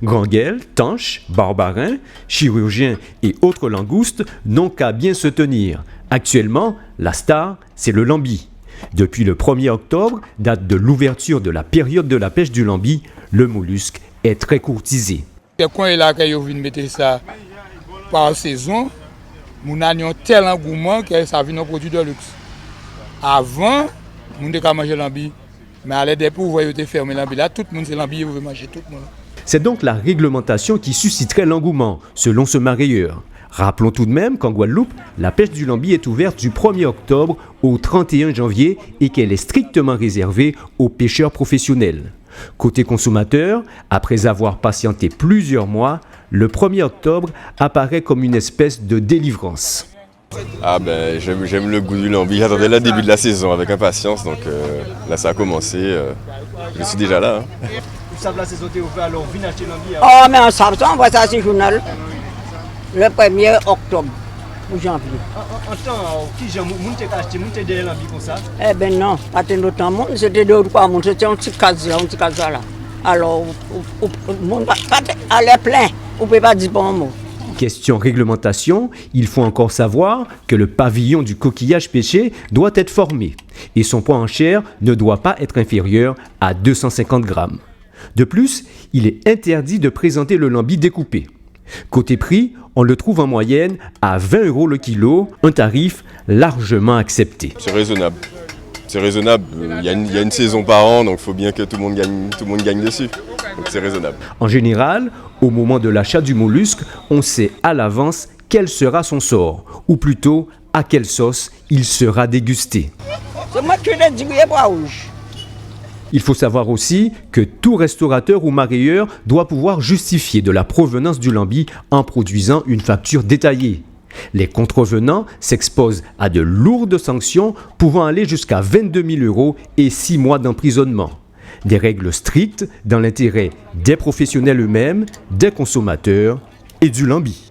Granguel, tanches, barbarins, chirurgiens et autres langoustes n'ont qu'à bien se tenir. Actuellement, la star, c'est le lambi. Depuis le 1er octobre, date de l'ouverture de la période de la pêche du lambi, le mollusque est très courtisé. Quand il a mettre ça par saison, nous avons tel engouement que ça devient un produit de luxe. Avant, nous avons mangé lambi, mais à l'aide des pouvoirs, ils ont fermé lambi. Là, tout le monde c'est lambi, ils veulent manger tout le monde. C'est donc la réglementation qui susciterait l'engouement, selon ce mareyeur. Rappelons tout de même qu'en Guadeloupe, la pêche du lambi est ouverte du 1er octobre au 31 janvier et qu'elle est strictement réservée aux pêcheurs professionnels. Côté consommateur, après avoir patienté plusieurs mois, le 1er octobre apparaît comme une espèce de délivrance. Ah ben j'aime le goût du lambi, j'attendais le début de la saison avec impatience, donc là ça a commencé, je suis déjà là. Vous savez la saison est ouverte, alors venez acheter lambi. Oh mais en savant, on voit ça sur le journal. Le 1er octobre ou janvier. En temps, qui j'ai acheté, des lambi comme ça? Eh ben non, pas de autant monde, c'était 2 ou 3 monde, c'était un petit case là, Alors, le monde allait plein, on ne peut pas dire bon mot. Question réglementation, il faut encore savoir que le pavillon du coquillage pêché doit être formé et son poids en chair ne doit pas être inférieur à 250 grammes. De plus, il est interdit de présenter le lambi découpé. Côté prix, on le trouve en moyenne à 20 € le kilo, un tarif largement accepté. C'est raisonnable. C'est raisonnable. Il y a une saison par an, donc il faut bien que tout le monde gagne dessus. Donc c'est raisonnable. En général, au moment de l'achat du mollusque, on sait à l'avance quel sera son sort, ou plutôt à quelle sauce il sera dégusté. C'est moi qui l'ai dit, bois rouge. Il faut savoir aussi que tout restaurateur ou mareyeur doit pouvoir justifier de la provenance du lambi en produisant une facture détaillée. Les contrevenants s'exposent à de lourdes sanctions pouvant aller jusqu'à 22 000 € et 6 mois d'emprisonnement. Des règles strictes dans l'intérêt des professionnels eux-mêmes, des consommateurs et du lambi.